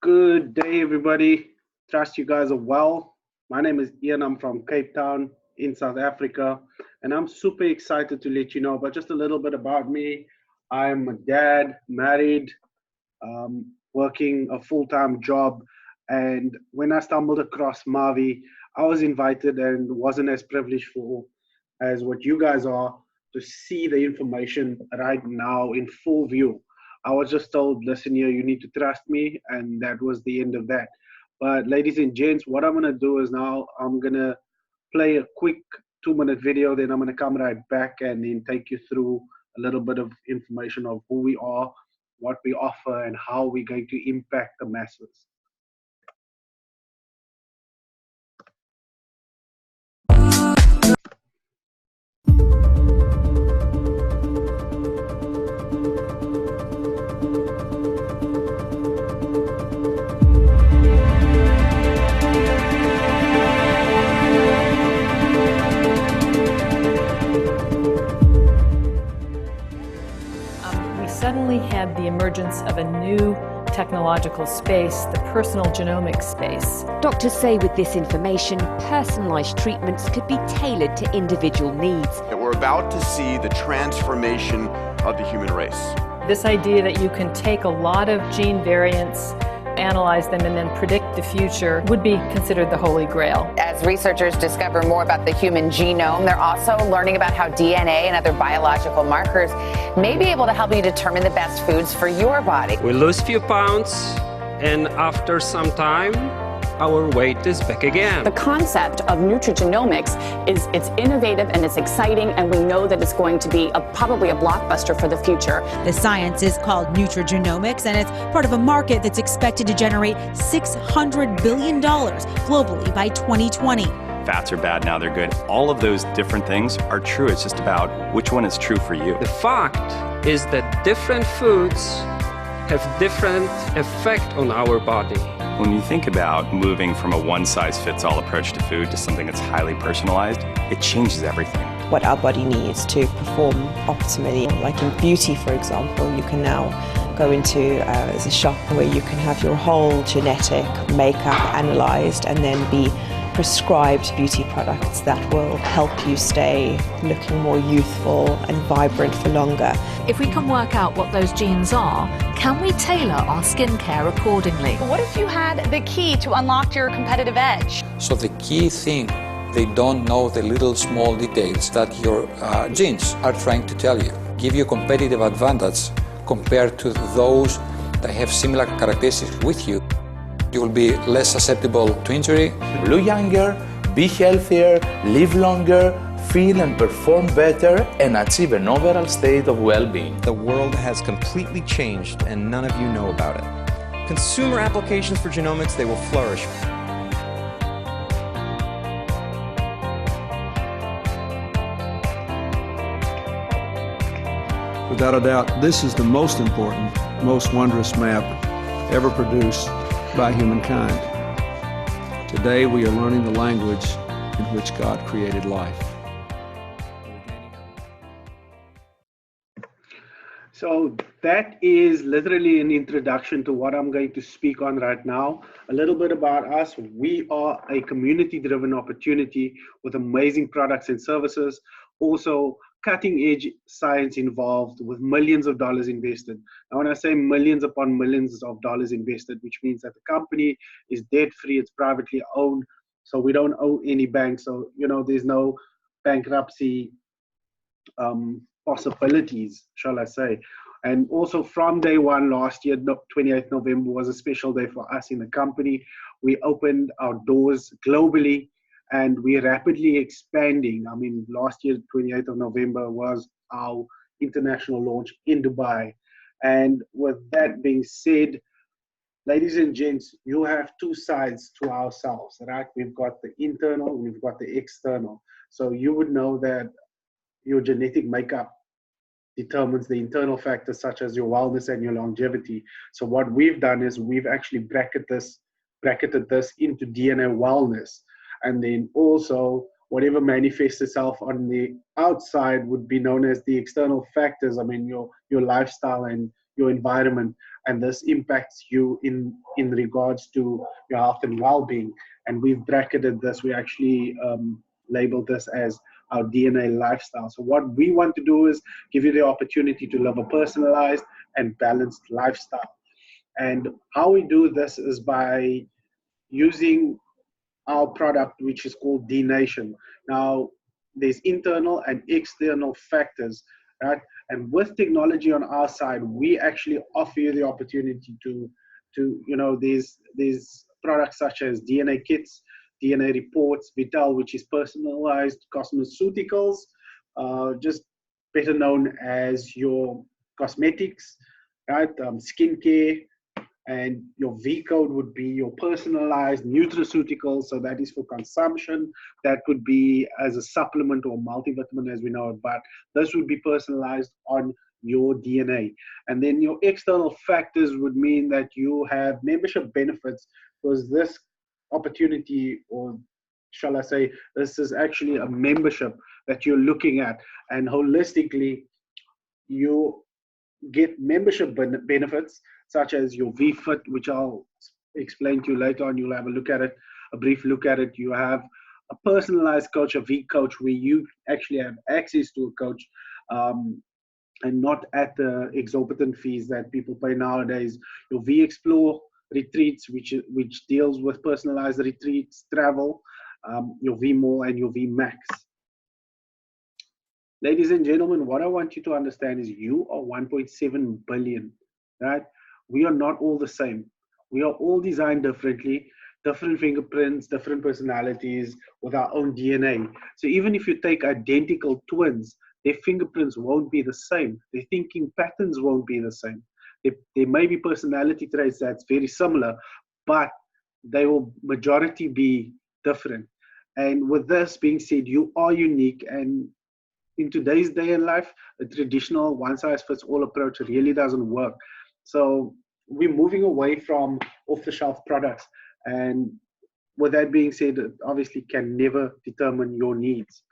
Good day, everybody. Trust you guys are well. My name is Ian. I'm from Cape Town in South Africa, and I'm super excited to let you know about just a little bit about me. I'm a dad, married, working a full time job. And when I stumbled across Mavi, I was invited and wasn't as privileged for as what you guys are to see the information right now in full view. I was just told, listen here, you need to trust me, and that was the end of that. But, ladies and gents, what I'm going to do is now I'm going to play a quick 2 minute video, then I'm going to come right back and then take you through a little bit of information of who we are, what we offer, and how we're going to impact the masses. We suddenly had the emergence of a new technological space, the personal genomics space. Doctors say with this information, personalised treatments could be tailored to individual needs. We're about to see the transformation of the human race. This idea that you can take a lot of gene variants, analyze them, and then predict the future would be considered the holy grail. As researchers discover more about the human genome, they're also learning about how DNA and other biological markers may be able to help you determine the best foods for your body. We lose a few pounds, and after some time, our weight is back again. The concept of nutrigenomics it's innovative and it's exciting, and we know that it's going to be probably a blockbuster for the future. The science is called nutrigenomics, and it's part of a market that's expected to generate $600 billion globally by 2020. Fats are bad, now they're good. All of those different things are true. It's just about which one is true for you. The fact is that different foods have different effect on our body. When you think about moving from a one-size-fits-all approach to food to something that's highly personalized, it changes everything. What our body needs to perform optimally. Like in beauty, for example, you can now go into there's a shop where you can have your whole genetic makeup analyzed and then be prescribed beauty products that will help you stay looking more youthful and vibrant for longer. If we can work out what those genes are, can we tailor our skincare accordingly? What if you had the key to unlock your competitive edge? So the key thing, they don't know the little small details that your genes are trying to tell you. Give you a competitive advantage compared to those that have similar characteristics with you. You will be less susceptible to injury. Look younger, be healthier, live longer, feel and perform better, and achieve an overall state of well-being. The world has completely changed, and none of you know about it. Consumer applications for genomics, they will flourish. Without a doubt, this is the most important, most wondrous map ever produced by humankind. Today we are learning the language in which God created life. So that is literally an introduction to what I'm going to speak on right now. A little bit about us. We are a community-driven opportunity with amazing products and services. Also, cutting-edge science involved with millions of dollars invested. Now, when I say millions upon millions of dollars invested, which means that the company is debt-free, it's privately owned, so we don't owe any bank. So, there's no bankruptcy possibilities, shall I say. And also from day one last year, 28th November was a special day for us in the company. We opened our doors globally and we're rapidly expanding. I mean, last year, 28th of November was our international launch in Dubai. And with that being said, ladies and gents, you have two sides to ourselves, right? We've got the internal, we've got the external. So you would know that your genetic makeup determines the internal factors such as your wellness and your longevity. So what we've done is we've actually bracketed this into DNA wellness. And then also whatever manifests itself on the outside would be known as the external factors. I mean, your lifestyle and your environment, and this impacts you in regards to your health and well-being. And we've bracketed this, we actually labeled this as our DNA lifestyle. So what we want to do is give you the opportunity to live a personalized and balanced lifestyle. And how we do this is by using our product, which is called D-Nation. Now, there's internal and external factors, right? And with technology on our side, we actually offer you the opportunity to these products such as DNA kits, DNA reports, Vital, which is personalized cosmeceuticals, just better known as your cosmetics, right? Skincare, and your V code would be your personalized nutraceutical. So that is for consumption. That could be as a supplement or multivitamin, as we know it, but this would be personalized on your DNA. And then your external factors would mean that you have membership benefits, because this opportunity, or shall I say, this is actually a membership that you're looking at, and holistically you get membership benefits such as your VFit, which I'll explain to you later on. You'll have a look at it, a brief look at it. You have a personalized coach, a V coach, where you actually have access to a coach, and not at the exorbitant fees that people pay nowadays. Your V Explore retreats, which deals with personalized retreats, travel, your V Mall and your V Max. Ladies and gentlemen, what I want you to understand is you are 1.7 billion, right? We are not all the same. We are all designed differently, different fingerprints, different personalities with our own DNA. So even if you take identical twins, their fingerprints won't be the same. Their thinking patterns won't be the same. There may be personality traits that's very similar, but they will majority be different. And with this being said, you are unique, and in today's day and life, a traditional one-size-fits-all approach really doesn't work. So we're moving away from off-the-shelf products. And with that being said, it obviously can never determine your needs.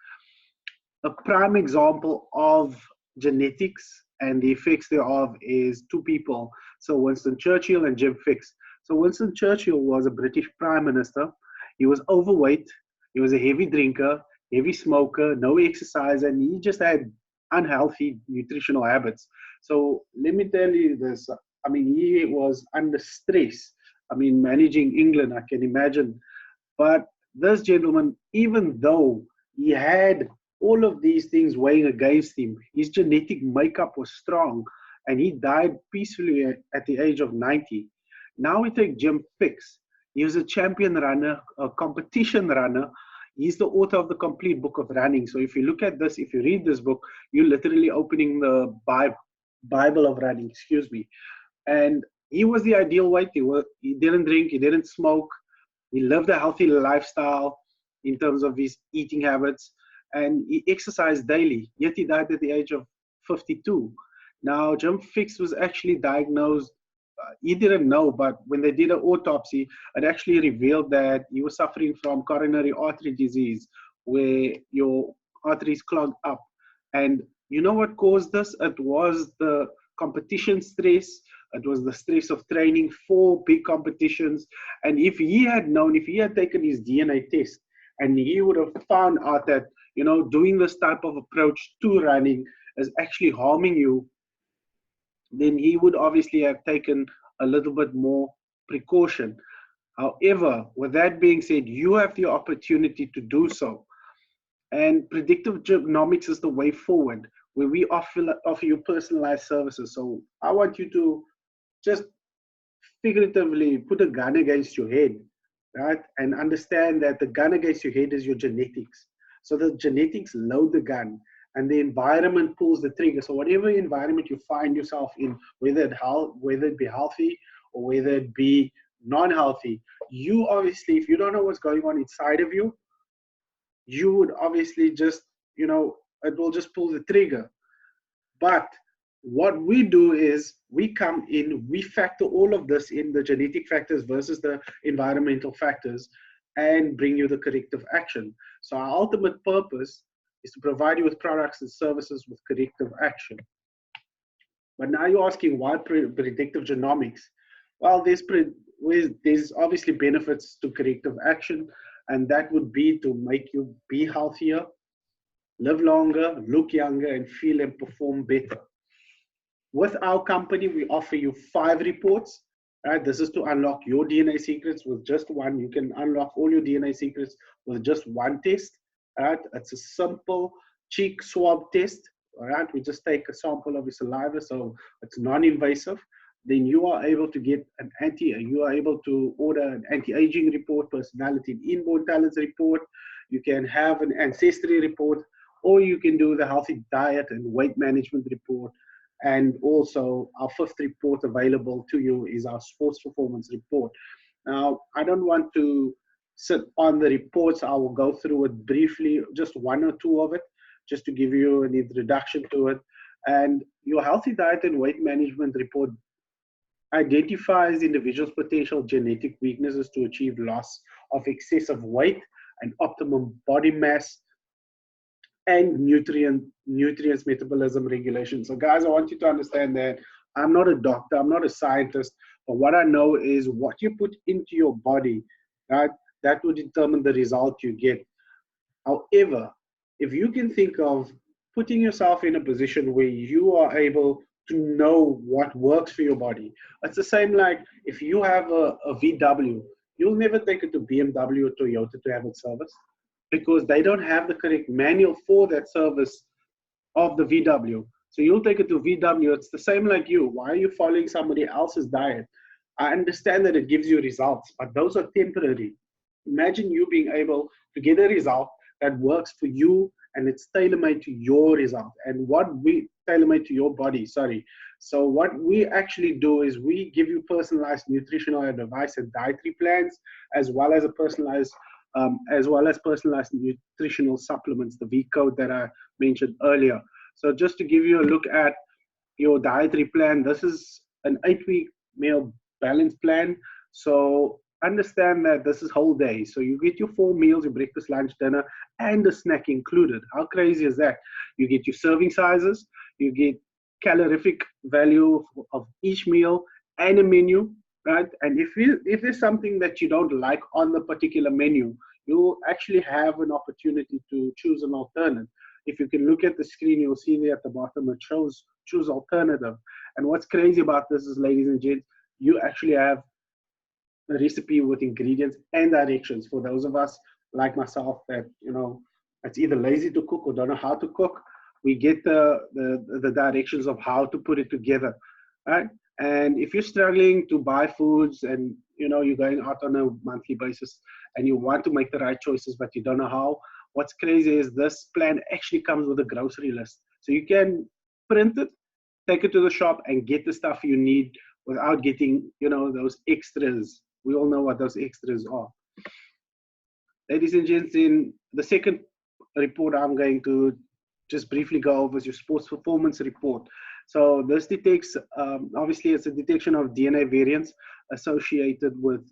A prime example of genetics and the effects thereof is two people. So Winston Churchill and Jim Fixx. So Winston Churchill was a British Prime Minister. He was overweight. He was a heavy drinker, heavy smoker, no exercise, and he just had unhealthy nutritional habits. So let me tell you this, I mean, he was under stress. I mean, managing England, I can imagine. But this gentleman, even though he had all of these things weighing against him, his genetic makeup was strong, and he died peacefully at the age of 90. Now we take Jim Fixx. He was a champion runner, a competition runner. He's the author of the complete book of running. So if you look at this, if you read this book, you're literally opening the Bible of running, excuse me. And he was the ideal weight. He didn't drink, he didn't smoke. He lived a healthy lifestyle in terms of his eating habits, and he exercised daily, yet he died at the age of 52. Now, Jim Fixx was actually diagnosed, he didn't know, but when they did an autopsy, it actually revealed that he was suffering from coronary artery disease, where your arteries clogged up. And you know what caused this? It was the competition stress. It was the stress of training for big competitions. And if he had known, if he had taken his DNA test, and he would have found out that, you know, doing this type of approach to running is actually harming you, then he would obviously have taken a little bit more precaution. However, with that being said, you have the opportunity to do so. And predictive genomics is the way forward, where we offer you personalized services. So I want you to just figuratively put a gun against your head, right? And understand that the gun against your head is your genetics. So the genetics load the gun, and the environment pulls the trigger. So whatever environment you find yourself in, whether it be healthy or whether it be non-healthy, you obviously, if you don't know what's going on inside of you, you would obviously just, you know, it will just pull the trigger. But what we do is we come in, we factor all of this in, the genetic factors versus the environmental factors, and bring you the corrective action. So our ultimate purpose is to provide you with products and services with corrective action. But now you're asking why predictive genomics? Well, there's obviously benefits to corrective action, and that would be to make you be healthier, live longer, look younger, and feel and perform better. With our company, we offer you 5 reports. Right? This is to unlock your DNA secrets with just one. You can unlock all your DNA secrets with just one test. Right? It's a simple cheek swab test. All right, we just take a sample of your saliva, so it's non-invasive. Then you are able to get you are able to order an anti-aging report, personality and inborn talents report. You can have an ancestry report, or you can do the healthy diet and weight management report. And also our 5th report available to you is our sports performance report. Now, I don't want to sit on the reports. I will go through it briefly, just 1 or 2 of it, just to give you an introduction to it. And your healthy diet and weight management report identifies individuals' potential genetic weaknesses to achieve loss of excessive weight and optimum body mass and nutrients metabolism regulation. So guys, I want you to understand that I'm not a doctor, I'm not a scientist, but what I know is what you put into your body, right, that will determine the result you get. However, if you can think of putting yourself in a position where you are able to know what works for your body, it's the same like if you have a VW, you'll never take it to BMW or Toyota to have it serviced, because they don't have the correct manual for that service of the VW. So you'll take it to VW. It's the same like you. Why are you following somebody else's diet? I understand that it gives you results, but those are temporary. Imagine you being able to get a result that works for you and it's tailor-made to your result, and what we tailor-made to your body, sorry. So what we actually do is we give you personalized nutritional advice and dietary plans, as well as personalized nutritional supplements, the V code that I mentioned earlier. So just to give you a look at your dietary plan, this is an 8-week meal balance plan. So understand that this is whole day. So you get your 4 meals, your breakfast, lunch, dinner, and the snack included. How crazy is that? You get your serving sizes, you get calorific value of each meal and a menu, right? And if there's something that you don't like on the particular menu, you actually have an opportunity to choose an alternative. If you can look at the screen, you'll see there at the bottom, it shows choose alternative. And what's crazy about this is, ladies and gents, you actually have a recipe with ingredients and directions for those of us like myself that, you know, it's either lazy to cook or don't know how to cook. We get the directions of how to put it together, right? And if you're struggling to buy foods and, you know, you're going out on a monthly basis and you want to make the right choices, but you don't know how, what's crazy is this plan actually comes with a grocery list. So you can print it, take it to the shop and get the stuff you need without getting, you know, those extras. We all know what those extras are. Ladies and gents, in the second report I'm going to just briefly go over is your sports performance report. So this detects, obviously it's a detection of DNA variants associated with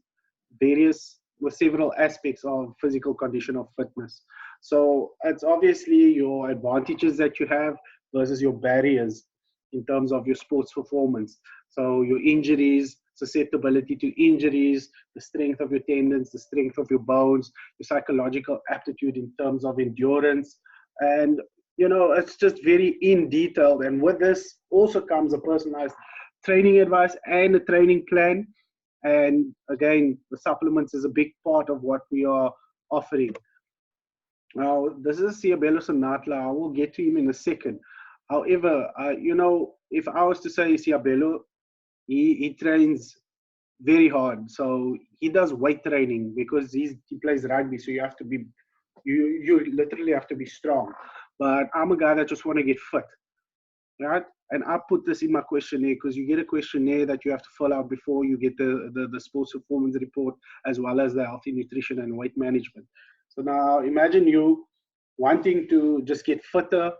several aspects of physical condition of fitness. So it's obviously your advantages that you have versus your barriers in terms of your sports performance. So your injuries, susceptibility to injuries, the strength of your tendons, the strength of your bones, your psychological aptitude in terms of endurance. And, you know, it's just very in detail. And with this also comes a personalized training advice and a training plan. And again, the supplements is a big part of what we are offering. Now, this is Ciabello Sonatla. I will get to him in a second. However, you know, if I was to say Ciabello, he trains very hard. So he does weight training because he plays rugby. So you have to be, you literally have to be strong. But I'm a guy that just want to get fit, right? And I put this in my questionnaire because you get a questionnaire that you have to fill out before you get the sports performance report, as well as the healthy nutrition and weight management. So now imagine you wanting to just get fitter,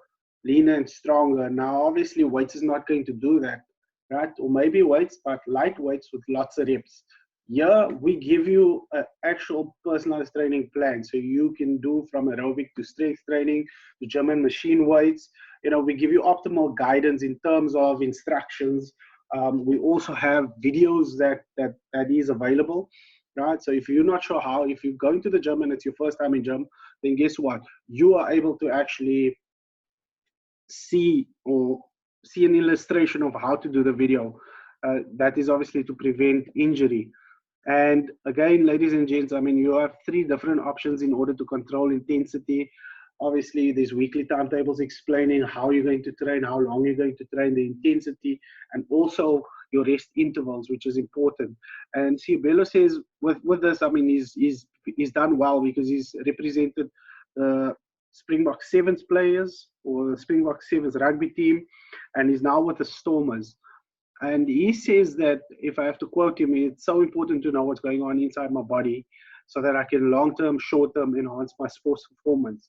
leaner and stronger. Now, obviously weights is not going to do that, right? Or maybe weights, but light weights with lots of reps. Yeah, we give you an actual personalized training plan. So you can do from aerobic to strength training to gym and machine weights. we give you optimal guidance in terms of instructions. We also have videos that is available, right? So if you're not sure how, if you're going to the gym and it's your first time in gym, then guess what? You are able to actually see an illustration of how to do the video. That is obviously to prevent injury. And again, ladies and gents, I mean, you have 3 different options in order to control intensity. Obviously, there's weekly timetables explaining how you're going to train, how long you're going to train, the intensity, and also your rest intervals, which is important. And Ciabello says with this, I mean, he's done well because he's represented the Springbok Sevens players or the Springbok Sevens rugby team, and he's now with the Stormers. And he says that, if I have to quote him, it's so important to know what's going on inside my body so that I can long-term, short-term enhance my sports performance.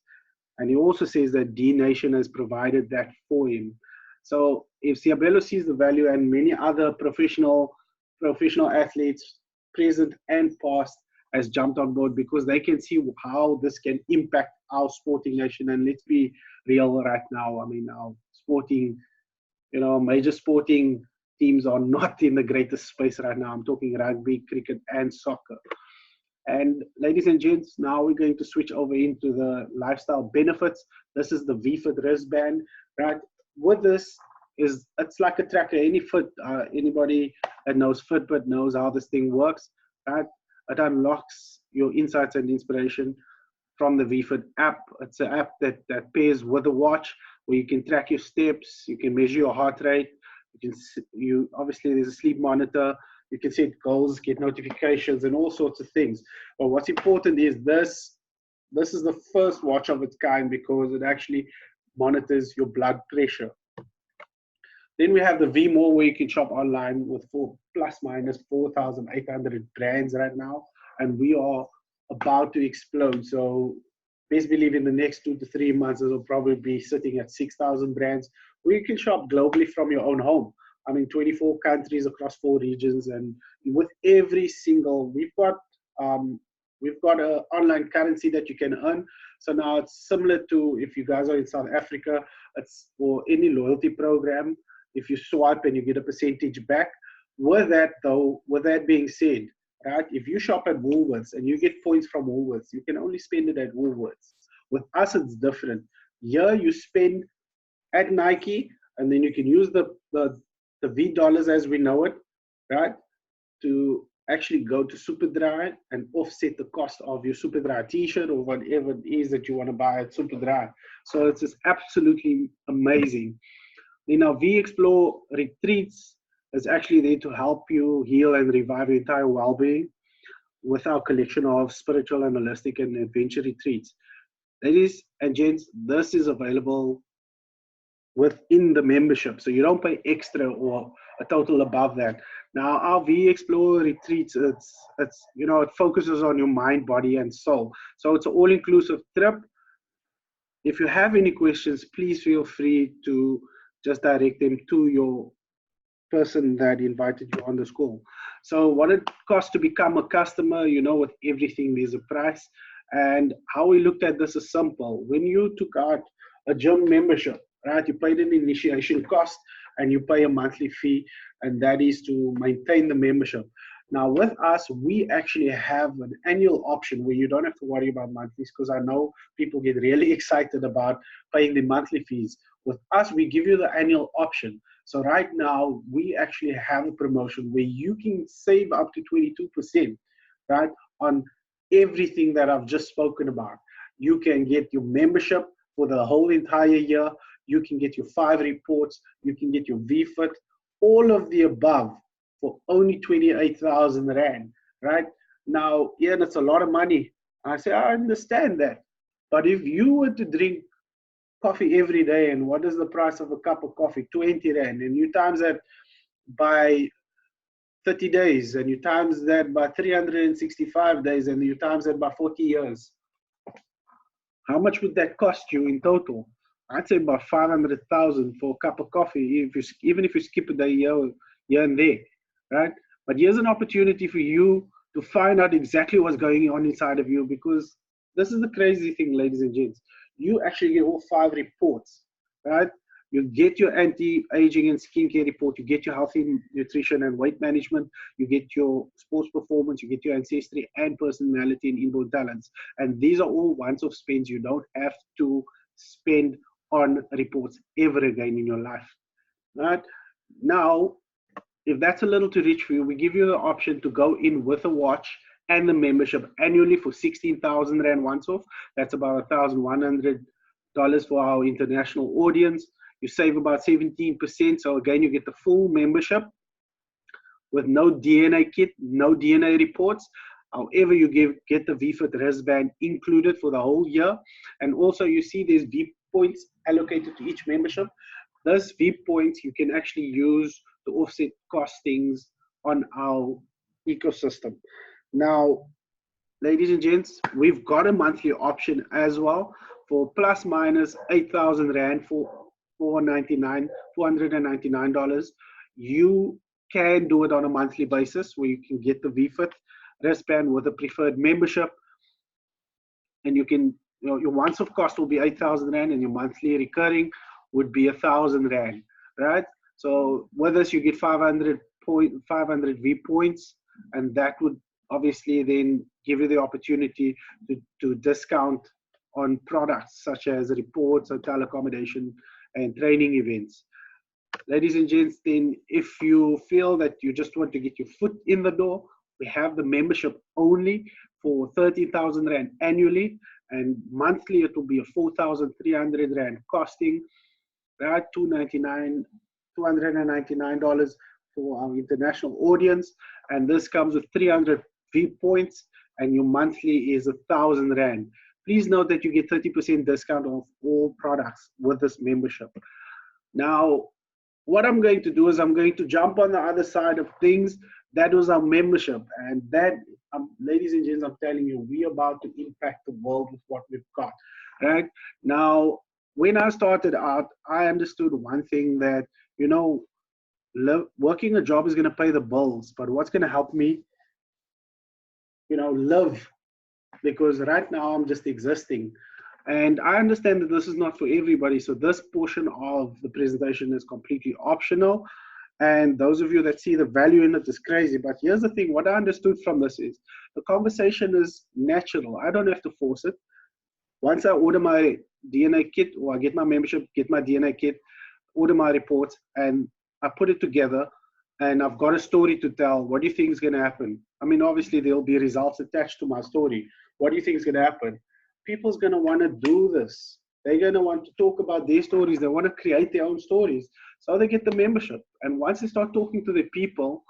And he also says that D-Nation has provided that for him. So if Ciabello sees the value, and many other professional athletes, present and past, has jumped on board because they can see how this can impact our sporting nation. And let's be real right now. I mean, our sporting, major sporting teams are not in the greatest space right now. I'm talking rugby, cricket, and soccer. And ladies and gents, now we're going to switch over into the lifestyle benefits. This is the VFit wristband, right? With this, it's like a tracker. Anybody that knows Fitbit knows how this thing works, right? It unlocks your insights and inspiration from the VFit app. It's an app that pairs with the watch, where you can track your steps, you can measure your heart rate, obviously there's a sleep monitor, you can set goals, get notifications, and all sorts of things. But what's important is this is the first watch of its kind because it actually monitors your blood pressure. Then we have the V More, where you can shop online with plus minus 4,800 brands right now, and we are about to explode. So best believe in the next 2 to 3 months, it'll probably be sitting at 6,000 brands, where you can shop globally from your own home. I mean, 24 countries across 4 regions, and with every single, we've got an online currency that you can earn. So now it's similar to, if you guys are in South Africa, it's for any loyalty program. If you swipe and you get a percentage back. With that being said, right, if you shop at Woolworths and you get points from Woolworths, you can only spend it at Woolworths. With us, it's different. Here you spend at Nike, and then you can use the V dollars as we know it, right, to actually go to Superdry and offset the cost of your Superdry t-shirt or whatever it is that you want to buy at Superdry. So it's just absolutely amazing. Then our V Explore retreats is actually there to help you heal and revive your entire well-being with our collection of spiritual and holistic and adventure retreats. Ladies and gents, this is available within the membership, so you don't pay extra or a total above that. Now our V Explore retreats, it focuses on your mind, body, and soul. So it's an all-inclusive trip. If you have any questions, please feel free to just direct them to your person that invited you on this call. So what it costs to become a customer, with everything there's a price. And how we looked at this is simple. When you took out a gym membership, right, you paid an initiation cost and you pay a monthly fee, and that is to maintain the membership. Now with us, we actually have an annual option where you don't have to worry about monthlies, because I know people get really excited about paying the monthly fees. With us, we give you the annual option. So right now, we actually have a promotion where you can save up to 22%, right, on everything that I've just spoken about. You can get your membership for the whole entire year. You can get your 5 reports. You can get your VFit, all of the above for only 28,000 Rand, right? Now, yeah, that's a lot of money. I say, I understand that. But if you were to drink coffee every day, and what is the price of a cup of coffee? 20 Rand, and you times that by 30 days, and you times that by 365 days, and you times that by 40 years. How much would that cost you in total? I'd say about 500,000 for a cup of coffee, even if you skip a day here and there, right? But here's an opportunity for you to find out exactly what's going on inside of you, because this is the crazy thing, ladies and gents. You actually get all 5 reports, right? You get your anti-aging and skincare report, you get your healthy nutrition and weight management, you get your sports performance, you get your ancestry and personality and inborn talents. And these are all once-off spends. You don't have to spend on reports ever again in your life. Right? Now, if that's a little too rich for you, we give you the option to go in with a watch and the membership annually for 16,000 Rand once off. That's about $1,100 for our international audience. You save about 17%. So again, you get the full membership with no DNA kit, no DNA reports. However, you get the VFit wristband included for the whole year. And also you see there's V points allocated to each membership. Those V points you can actually use to offset costings on our ecosystem. Now, ladies and gents, we've got a monthly option as well for plus minus 8,000 Rand for $499. You can do it on a monthly basis where you can get the VFit wristband with a preferred membership, and you can, your once off cost will be 8,000 Rand and your monthly recurring would be 1,000 Rand, right? So with this, you get 500 V points, and that would obviously then give you the opportunity to discount on products such as reports, hotel accommodation, and training events. Ladies and gents, then if you feel that you just want to get your foot in the door, we have the membership only for 30,000 Rand annually, and monthly it will be a 4,300 Rand costing. Right, $299 for our international audience, and this comes with 300 V points, and your monthly is 1,000 Rand. Please note that you get 30% discount off all products with this membership. Now, what I'm going to do is I'm going to jump on the other side of things. That was our membership, and that, ladies and gents, I'm telling you, we're about to impact the world with what we've got. Right now, when I started out, I understood one thing, that, you know, working a job is going to pay the bills, but what's going to help me, you know, live? Because right now I'm just existing. And I understand that this is not for everybody. So this portion of the presentation is completely optional. And those of you that see the value in it is crazy. But here's the thing, what I understood from this is the conversation is natural. I don't have to force it. Once I order my DNA kit, or I get my membership, get my DNA kit, order my reports, and I put it together, and I've got a story to tell. What do you think is going to happen? I mean, obviously there'll be results attached to my story. What do you think is going to happen? People's going to want to do this. They're going to want to talk about their stories. They want to create their own stories. So they get the membership. And once they start talking to the people,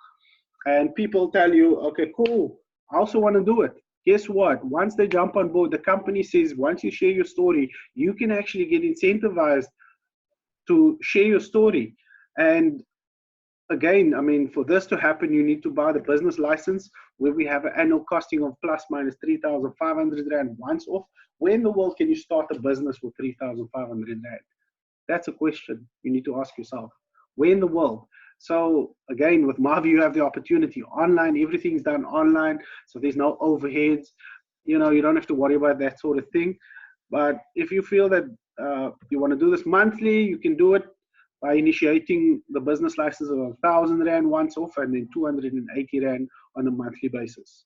and people tell you, okay, cool, I also want to do it. Guess what? Once they jump on board, the company says, once you share your story, you can actually get incentivized to share your story. And again, I mean, for this to happen, you need to buy the business license, where we have an annual costing of plus minus 3,500 Rand once off. Where in the world can you start a business for 3,500 Rand? That's a question you need to ask yourself. Where in the world? So again, with Mavi, you have the opportunity online. Everything's done online, so there's no overheads. You know, you don't have to worry about that sort of thing. But if you feel that you want to do this monthly, you can do it by initiating the business license of 1,000 Rand once off, and then 280 Rand on a monthly basis.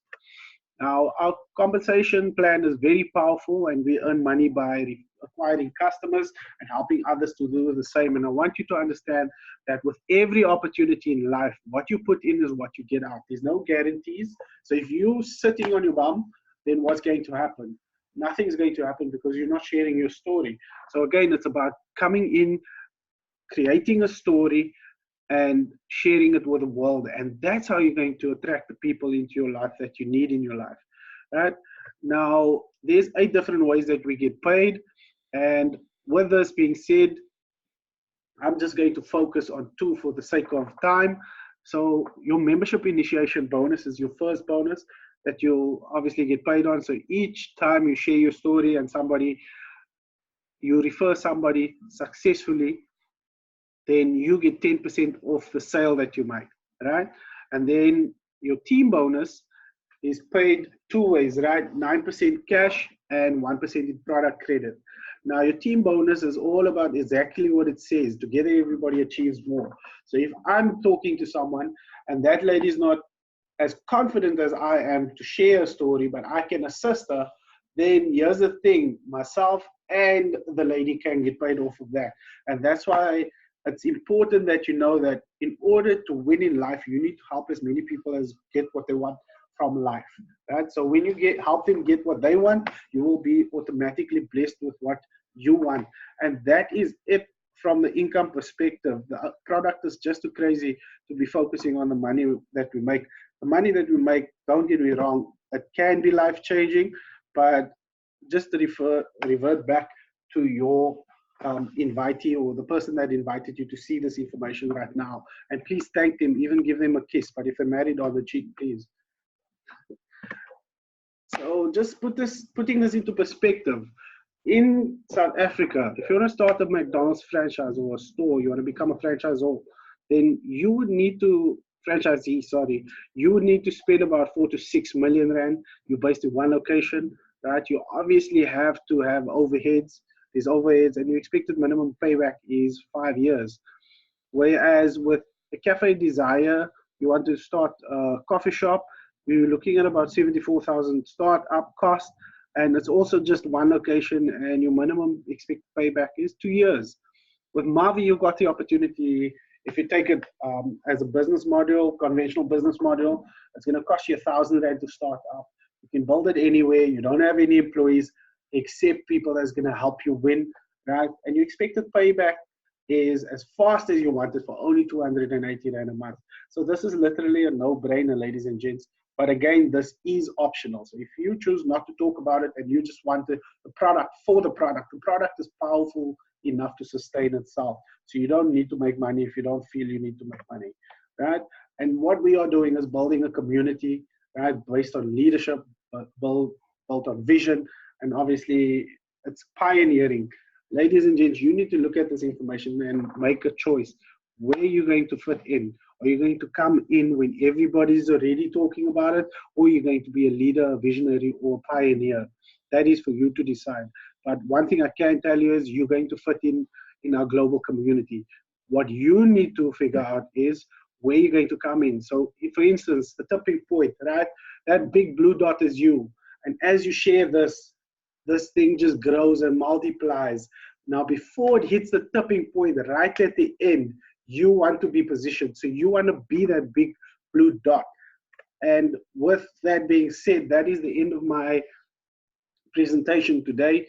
Now, our compensation plan is very powerful, and we earn money by acquiring customers and helping others to do the same. And I want you to understand that with every opportunity in life, what you put in is what you get out. There's no guarantees. So if you're sitting on your bum, then what's going to happen? Nothing's going to happen, because you're not sharing your story. So again, it's about coming in, creating a story, and sharing it with the world. And that's how you're going to attract the people into your life that you need in your life. Right? Now, there's 8 different ways that we get paid. And with this being said, I'm just going to focus on 2 for the sake of time. So your membership initiation bonus is your first bonus that you'll obviously get paid on. So each time you share your story and you refer somebody successfully, then you get 10% off the sale that you make, right? And then your team bonus is paid 2 ways, right? 9% cash and 1% in product credit. Now, your team bonus is all about exactly what it says. Together, everybody achieves more. So if I'm talking to someone and that lady is not as confident as I am to share a story, but I can assist her, then here's the thing, myself and the lady can get paid off of that. And that's why it's important that you know that in order to win in life, you need to help as many people as get what they want from life, right? So when you help them get what they want, you will be automatically blessed with what you want. And that is it from the income perspective. The product is just too crazy to be focusing on the money that we make. The money that we make, don't get me wrong, it can be life-changing, but just to revert back to your invitee or the person that invited you to see this information right now, and please thank them, even give them a kiss, but if they're married on the cheek, please. So just putting this into perspective, in South Africa, if you want to start a McDonald's franchise or a store, you want to become a franchisor, then you would need to, franchisee, sorry, you would need to spend about 4 to 6 million rand. You're based in one location, right? You obviously have to have overheads. There's overheads, and your expected minimum payback is 5 years. Whereas with a Cafe Desire, you want to start a coffee shop, we're looking at about 74,000 startup cost, and it's also just one location, and your minimum expected payback is 2 years. With Mavi, you've got the opportunity, if you take it as a business model, conventional business model, it's going to cost you 1,000 rand to start up. You can build it anywhere. You don't have any employees except people that's going to help you win, right? And your expected payback is as fast as you want it for only 280 rand a month. So this is literally a no-brainer, ladies and gents. But again, this is optional. So if you choose not to talk about it and you just want the product for the product is powerful enough to sustain itself. So you don't need to make money if you don't feel you need to make money, right? And what we are doing is building a community, right, based on leadership, built on vision, and obviously it's pioneering. Ladies and gents, you need to look at this information and make a choice. Where are you going to fit in? Are you going to come in when everybody's already talking about it, or are you going to be a leader, a visionary, or a pioneer? That is for you to decide. But one thing I can tell you is you're going to fit in our global community. What you need to figure out is where you're going to come in. So if, for instance, the tipping point, right? That big blue dot is you. And as you share this thing just grows and multiplies. Now, before it hits the tipping point, right at the end, you want to be positioned. So you want to be that big blue dot. And with that being said, that is the end of my presentation today.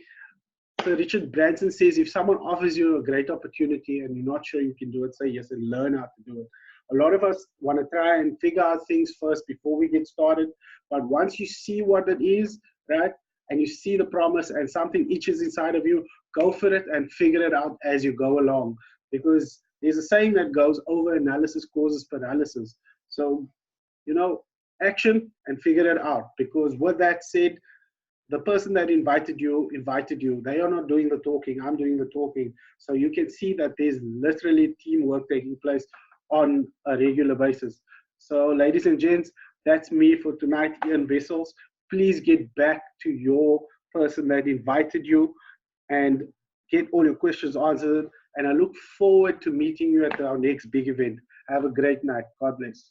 So Richard Branson says, if someone offers you a great opportunity and you're not sure you can do it, say yes and learn how to do it. A lot of us want to try and figure out things first before we get started. But once you see what it is, right, and you see the promise and something itches inside of you, go for it and figure it out as you go along. Because there's a saying that goes, over analysis causes paralysis. So, you know, action and figure it out. Because with that said, the person that invited you. They are not doing the talking. I'm doing the talking. So you can see that there's literally teamwork taking place on a regular basis. So ladies and gents, that's me for tonight, Ian Vessels. Please get back to your person that invited you and get all your questions answered. And I look forward to meeting you at our next big event. Have a great night. God bless.